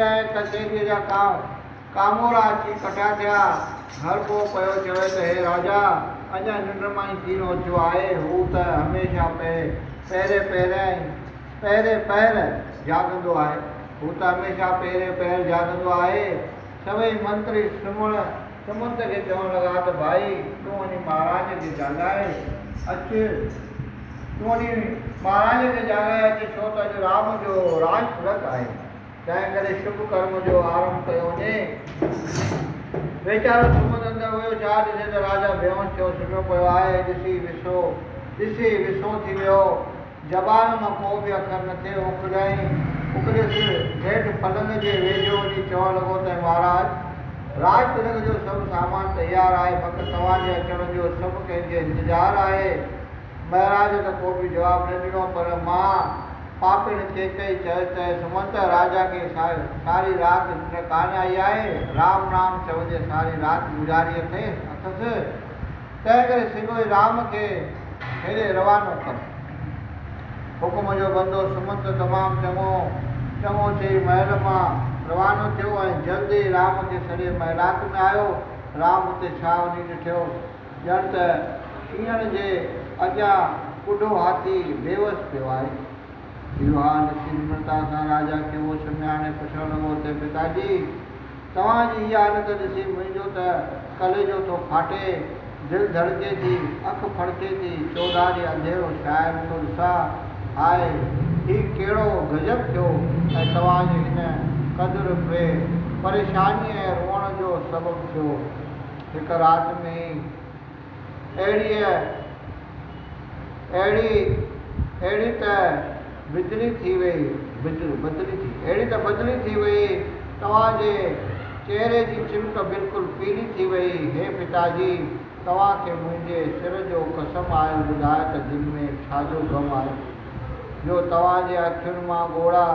कचेरी जा कामोरा अची कठा थिया घर को पयो चवे त हे राजा अञा निंड मां ई कीनो थियो आहे। हू त हमेशह पहिरें पहर जागंदो आहे। हू त हमेशह पहिरें पहर जागंदो आहे। सभई मंत्री सुमंत खे चवण लॻा त भाई तूं वञी महाराज खे जाॻाए अचु, तूं वञी महाराज खे जाॻाए अचु, छो त अॼु राम जो राज तिलक आहे। तंहिं करे शुभ कर्म जो आरंभ कयो वञे। वीचारो सुमंत अंदरि हुयो, छा ॾिसे त राजा बेहोश थियो सुम्हियो पियो आहे। ॾिसी विसो थी वियो। ज़बान मां को बि अखर न थिए। उकड़ियसि हेठि पलंग जे वेझो वञी चवणु लॻो त महाराज, राज तिलक जो सभु सामान तयारु आहे, फ़क़ति तव्हांजे अचण जो सभु कंहिंजे इंतज़ारु आहे। महाराज त को बि जवाबु न ॾिनो, पर मां पापिण केकई चयो त सुमंत राजा खे सारी राति निंड कान आई आहे। राम नाम चवंदे सारी राति गुज़ारी अथसि। तंहिं करे सिधो ई राम खे हेॾे रवानो कर। हुकुम जो बंदो सुमंत तमामु चङो चई महल मां रवानो थियो ऐं जल्दी राम खे सॼे महिलात में आयो। राम हुते छा वञी ॾिठो, ॼण त शींहण जे अॻियां ॿुढो हाथी बेवस पियो आहे। इहो हाल निर्मलता सां राजा खे उहो सुञाणे पुछणु लॻो त पिताजी, तव्हांजी इहा हालत ॾिसी मुंहिंजो त कलेजो थो फाटे, दिलि धड़के थी, अखि फड़के थी, चौधारी अंधेरो शायर थो ॾिसां। हाय, हीउ कहिड़ो गजब थियो ऐं तव्हांजे हिन क़दुरु परेशानी ऐं रोअण जो सबबु थियो। हिकु राति में अहिड़ी त बदली थी वई, तव्हांजे चहिरे जी चिमक बिल्कुलु पीली थी वई। हे पिताजी, तव्हांखे मुंहिंजे सिर जो कसम आहे, ॿुधाए त दिलि में छाजो ग़म आहे जो तव्हांजे अखियुनि मां ॻोढ़ा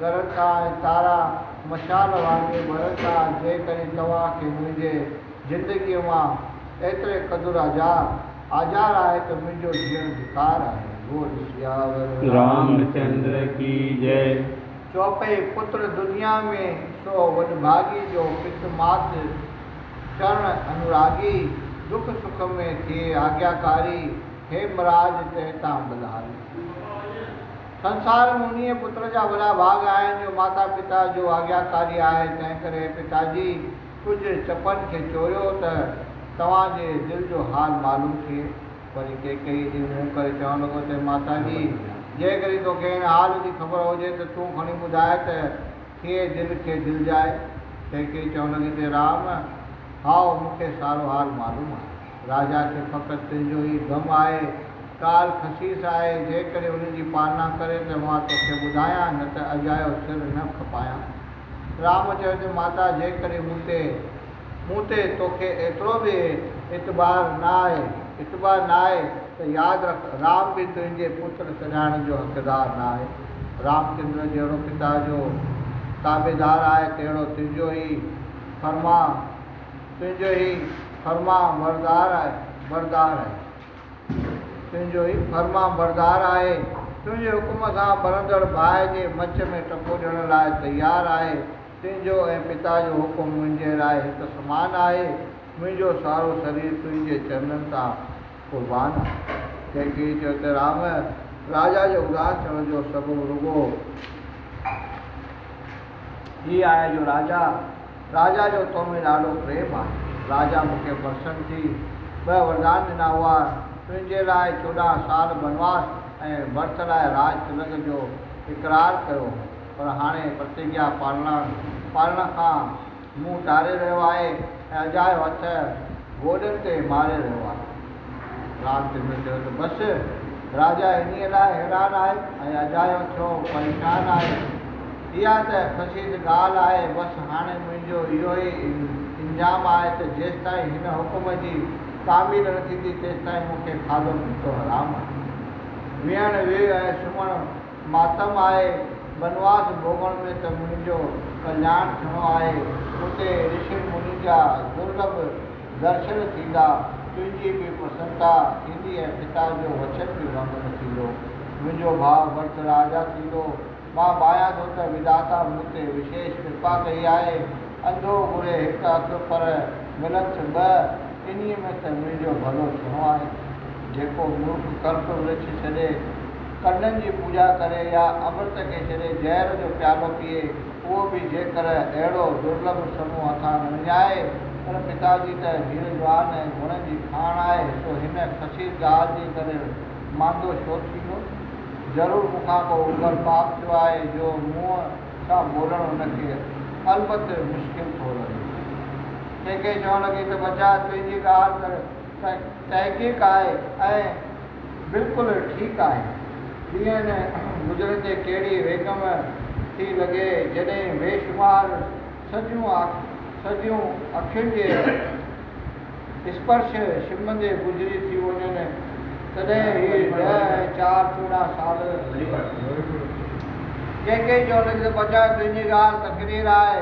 ॻरनि था ऐं तारा मशाल वांगुरु ॿरनि था। जेकॾहिं तव्हांखे मुंहिंजे ज़िंदगीअ मां एतिरे क़दुरु आज़ार आहे त मुंहिंजो जीअण धिकार आहे। रामचंद्र की जय। चौपई पुत्र दुनिया में सो वॾभागी जो पित मात चरण अनुरागी, दुख सुख में थिए आज्ञाकारी, हे महाराज तंहिंतां बधाई। संसार में उन्हीअ पुत्र जा वॾा भाग आहिनि जो माता पिता जो आज्ञाकारी आहे। तंहिं करे पिताजी कुझु चपनि खे चोरियो त तव्हांजे दिलि जो हाल मालूम थिए। वरी केकई जी मुंहुं करे चवणु लॻो त माता जी, जेकॾहिं तोखे हिन हाल जी ख़बर हुजे त तूं खणी ॿुधाए त कीअं दिलि खे दिलि जाए। केकई चवणु लॻी त राम, हाओ मूंखे सारो हाल मालूम आहे। राजा खे फ़क़ति तुंहिंजो ई ग़म आहे, काल ख़सीस आहे। जेकॾहिं उनजी पालना करे त मां तोखे ॿुधायां, न त अजायो सिर न खपायां। राम चयो त माता, जेकॾहिं मूं ते तोखे एतिरो बि इतबार न आहे त यादि रख, राम बि तुंहिंजे पुत्र सॼाइण जो हक़दार न आहे। रामचंद्र जहिड़ो पिता जो ताबेदार आहे, तहिड़ो तुंहिंजो ई फर्मा बरदार आहे। तुंहिंजे हुकुम सां बरंदड़ बाहि जे मच में टको ॾियण लाइ तयारु आहे। तुंहिंजो ऐं पिता जो हुकुम मुंहिंजे लाइ हिकु समान आहे। मुंहिंजो सारो शरीर तुंहिंजे चरणनि तां क़ुर्बान आहे। कंहिंखे चयो त राम, राजा जो उदास थियण जो सबबु रुॻो हीअ आहे जो राजा जो तो में ॾाढो प्रेम आहे। राजा मूंखे प्रसन्न थी 2 वरदान ॾिना हुआ। तुंहिंजे लाइ 14 साल वनवास ऐं भर्त लाइ राज तिलक जो इक़रार कयो, पर हाणे प्रतिज्ञा पालण खां मुंहुं टारे रहियो आहे ऐं अजायो हथ गोॾनि ते मारे रहियो आहे। रामचंद्र चयो त बसि, राजा इन्हीअ लाइ हैरान आहे ऐं अजायो थियो परेशान आहे। इहा त ख़सीस ॻाल्हि आहे। बसि हाणे मुंहिंजो इहो ई इंजाम आहे त जेसिताईं हिन हुकुम जी तामील न थींदी तेसिताईं मूंखे खाधो पीतो हराम आहे। विहण वेह ऐं सुम्हण मातम आहे। वनवास भोगण में त मुंहिंजो कल्याण थियणो आहे। उते ऋषि मुनि जा दुर्लभ दर्शन थींदा, तुंहिंजी बि प्रसन्नता थींदी ऐं पिता जो वचन बि भंग न थींदो। मुंहिंजो भाउ भरत राजा थींदो। मां बाया थो त विधाता मूं ते विशेष कृपा कई आहे। अंधो घुरे हिकु अखि पर मिलनि ॿ, इन्हीअ में त मुंहिंजो भलो थियणो आहे। जेको मूर्ख कल्प वृक्ष छॾे कन्ननि जी पूॼा करे या अमृत खे छॾे ज़हर जो प्यालो पीए, उहो बि जेकर अहिड़ो दुर्लभ समूह हथां न विञाए, पर पिताजी त धीरजवान ऐं गुणनि जी खाण आहे, सो हिन खसीर ॻाल्हि जे करे मांदो छो थींदो? ज़रूरु मूंखां को उभर पाप थियो आहे जो मुंहं सां बोलणु हुनखे अलबत मुश्किल थो लॻे। कंहिंखे चवणु लॻी त बचा तुंहिंजी ॻाल्हि त तहक़ीक़ आहे ऐं बिल्कुलु ठीकु आहे। ॾींहंनि गुज़रंदे कहिड़ी वेगम थी लॻे जॾहिं बेशुमार सदियूं अखियुनि जे स्पर्श शिमंदे गुज़री थी वञनि, तॾहिं ही 10-4-14 साल। कंहिंखे चवण लॻी त बचा तुंहिंजी ॻाल्हि तकरीर आहे,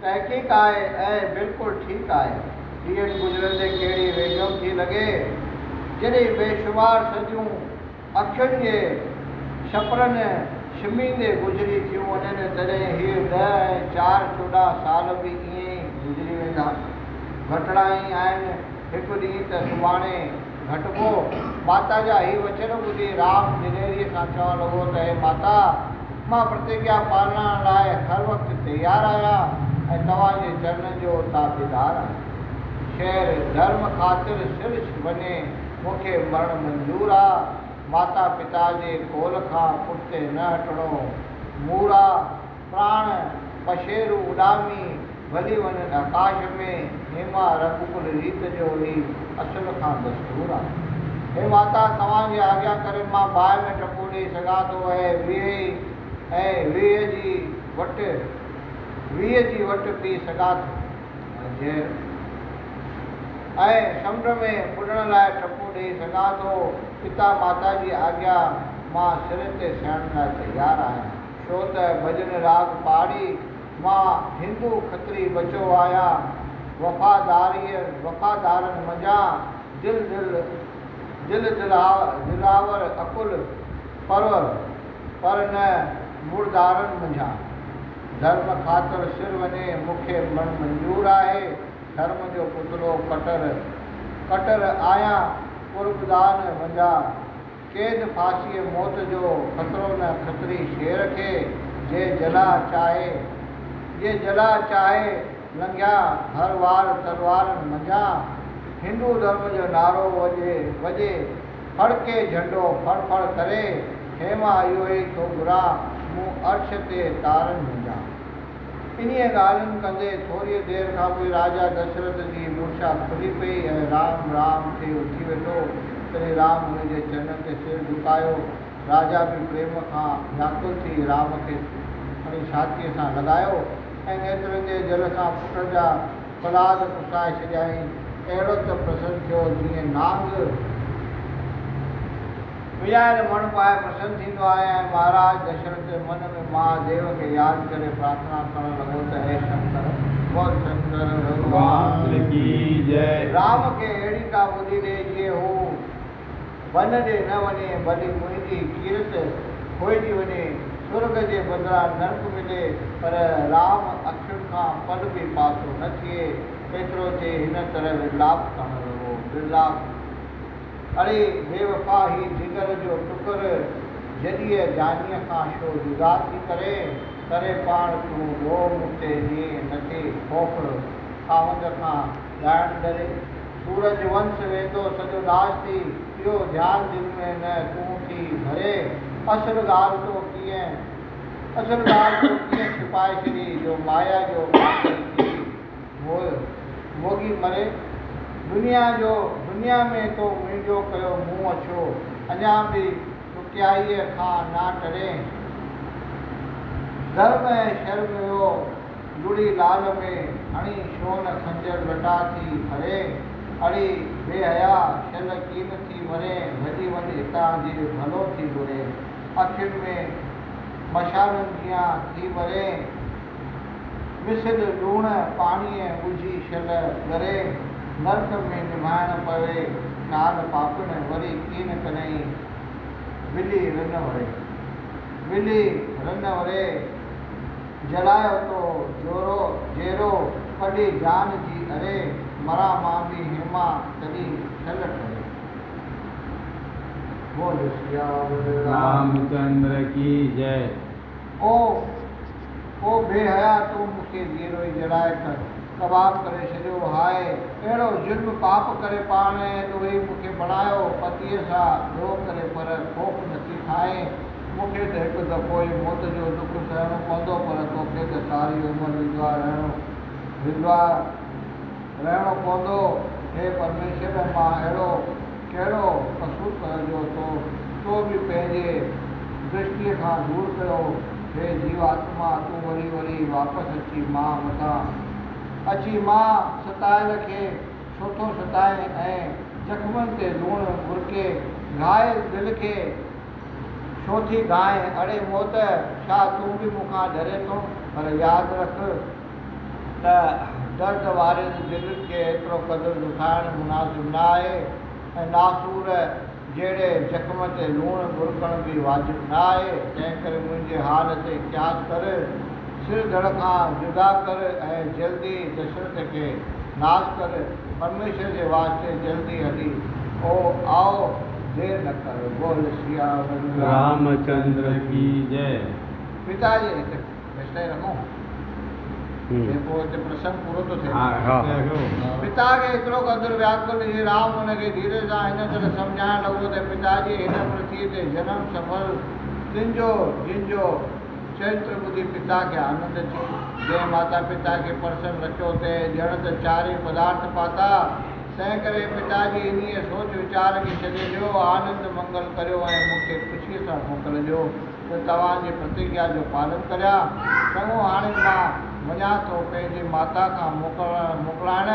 तहक़ीक़ आहे ऐं बिल्कुलु ठीकु आहे। ॾींहंनि गुज़रंदे कहिड़ी वेगम थी लॻे जॾहिं बेशुमार सदियूं अखियुनि जे छपरनि शिमींदे गुज़री थियूं वञनि, तॾहिं हीअ 10-4-14 साल बि ईअं ई गुज़री वेंदा। घटड़ा ई आहिनि। हिकु ॾींहुं त सुभाणे घटिबो। माता जा ही वचन ॿुधी राम दिलेरीअ सां चवणु लॻो त हे माता, मां प्रतिज्ञा पालण लाइ हर वक़्तु तयारु आहियां ऐं तव्हांजे चरणनि जो ताबेदार आहियां। शहर धर्म ख़ातिर सिर वञे मूंखे मरणु मंज़ूर आहे। माता पिता जे कोल खां पुठिते न हटणो। मूरा प्राण पशेरू उॾामी भली वञनि आकाश में, हेमा रघुकुल रीत जो ई असुल खां दस्तूर आहे। हे माता, तव्हांजी आज्ञा करे मां बाहि में टपो ॾेई सघां थो ऐं वीह जी वटि पी सघां थो ऐं समुंड में बुॾण लाइ टपो ॾेई सघां थो। पिता माता जी आज्ञा मां सिर ते सहण लाइ तयारु आहियां, छो त भॼन राग पहाड़ी मां हिंदू खत्री बचो आहियां। वफ़ादारनि मंझां दिलावर अकुल परवर, पर न मुर्दारनि मंझां। धर्म ख़ातिर सिर वञे मूंखे मरणु मंज़ूर आहे। धर्म जो पुतलो कटर आहियां कुर्बदान मंझां। क़ैद फांसीअ मौत जो ख़तरो न खतरी शेर खे, जे जला चाहे लंघिया हर वार तलवारनि मंझां। हिंदू धर्म जो नारो वॼे फड़के झंडो फड़ करे, हेमा इहो ई थो घुरां मूं अर्श ते तारनि मंझां। इन्हीअ ॻाल्हियुनि कंदे थोरी देरि खां पोइ राजा दशरथ जी मूर्छा खुली पई ऐं राम थे उथी वेठो। तॾहिं राम हुनजे चरणनि ते सिर झुकायो। राजा बि प्रेम खां व्याकुल थी राम खे खणी छातीअ सां लॻायो ऐं नेत्रनि जे जल सां पुट जा पलाद पुसाए छॾियईं। अहिड़ो त प्रसन्न थियो जीअं नांग विञाइण मण पाए प्रसन्न थींदो आहे। ऐं महाराज दशरथ मन में महादेव खे यादि करे प्रार्थना करणु लॻो त हे शंकर, बोल शंकर भगवान की जय। राम खे अहिड़ी का ॿुधी ॾे जीअं हू वन ॾे न वञे, भली मुंहिंजी कीरत खोइजी वञे, स्वर्ग जे बदिरां नर्क मिले, पर राम अखियुनि खां पल बि पासो न थिए। एतिरो चई हिन तरह विलाप करणु लॻो। विलाप, अड़े बेवफ़ा ही जिगर जो टुकर, जॾीअ जानीअ खां छो जुदा थी करे पाण तूं रो मुते जीअं नथे खोखड़ खावंद खां ॻाइण डरे। सूरज वंश वेंदो सॼो नाश थी, इहो ध्यानु दिलि में न तूं थी भरे। असल ॻाल्हि तो कीअं छिपाए छॾी, जो माया जो थी मोगी मरे। दुनिया में तो मुंहिंजो कयो मुंहुं अछो, अञा बि टुटियाईअ खां ना टरे। धर्म ऐं शर्म वियो लुड़ी लाल में, हणी छो न खंजर लटा थी हरे। अड़ी बेहया शल कीन थी मरे, भॼी वञ हितां जी भलो थी घुरे। अखियुनि में मशालनि जियां थी मरे, मिसल लूण पाणीअ ॻुझी शल ॻरे। नर्क में निभाइण पवे नाल पापण, वरी कीन कॾहिं विली न वरे। विली रन वरे जलायो तो जोरो जेरो कड़ी जान जी अरे मरा मां भी हेमा कड़ी छल करे। बोल सियावर रामचंद्र की जय। ओ बेहया तू मूंखे जीरो ई जलाए कर कबाब करे छॾियो हाय अहिड़ो जुल्म पाप करे पाण तोही मूंखे बणायो पतीअ सां रो करे पर खौफ़ नथी खाए मूंखे त हिकु दफ़ो ई मौत जो दुख सहणो पवंदो पर तोखे त सारी उमिरि विधवा रहणो पवंदो। हे परमेश्वर मां अहिड़ो कहिड़ो कसूर कयो तो बि पंहिंजे दृष्टिअ खां दूर कयो। हे जीवात्मा तूं वरी वरी वापसि अची मां सतायल खे छो थो सताए ऐं जख़्मनि ते लूणु घुरके घायल दिलि खे छो थी गाए। अड़े मौत छा तूं बि मूंखां डरे थो पर यादि रख त दर्द वारे दिलि खे एतिरो क़दुरु दुखाइणु मुनासिबु न आहे ऐं नासूर जहिड़े जख़्म ते लूणु घुरकण बि वाजिबु न आहे। तंहिं करे मुंहिंजे हाल ते क़यास कर सिर धड़ खां जुदा कर ऐं जल्दी दशरथ खे नाश कर। परमेश्वर के वास्ते जल्दी हली आओ देर न कर। बोल सियावर रामचंद्र की जय। पिताजी रिश्ते रखो प्रसंग पूरो तो थे। पिता के एतिरो क़दुरु व्याकुल ही राम उनखे धीरे सां हिन तरह सम्झाइण लॻो त पिताजी हिन पृथ्वी ते जनम सफल जिनजो चरित्र ॿुधी पिता खे आनंद थियो। जंहिं माता पिता खे परसन रखियो ते ॼण त चारि पदार्थ पाता। तंहिं करे पिताजी इन्हीअ सोच वीचार खे छॾे ॾियो आनंद मंगल करियो ऐं मूंखे ख़ुशीअ सां मोकिलिजो त तव्हांजी प्रतिज्ञा जो पालन करियां। चङो हाणे मां वञा थो पंहिंजी माता खां मोकिलाइण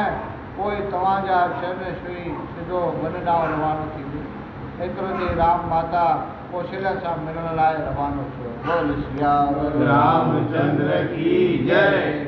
पोइ तव्हांजा चरण छुई सिधो वन ॾांहुं रवानो थींदो। एतिरो चई राम माता कौशल्या सां मिलण लाइ रवानो थियो। बोल सियावर रामचंद्र की जय।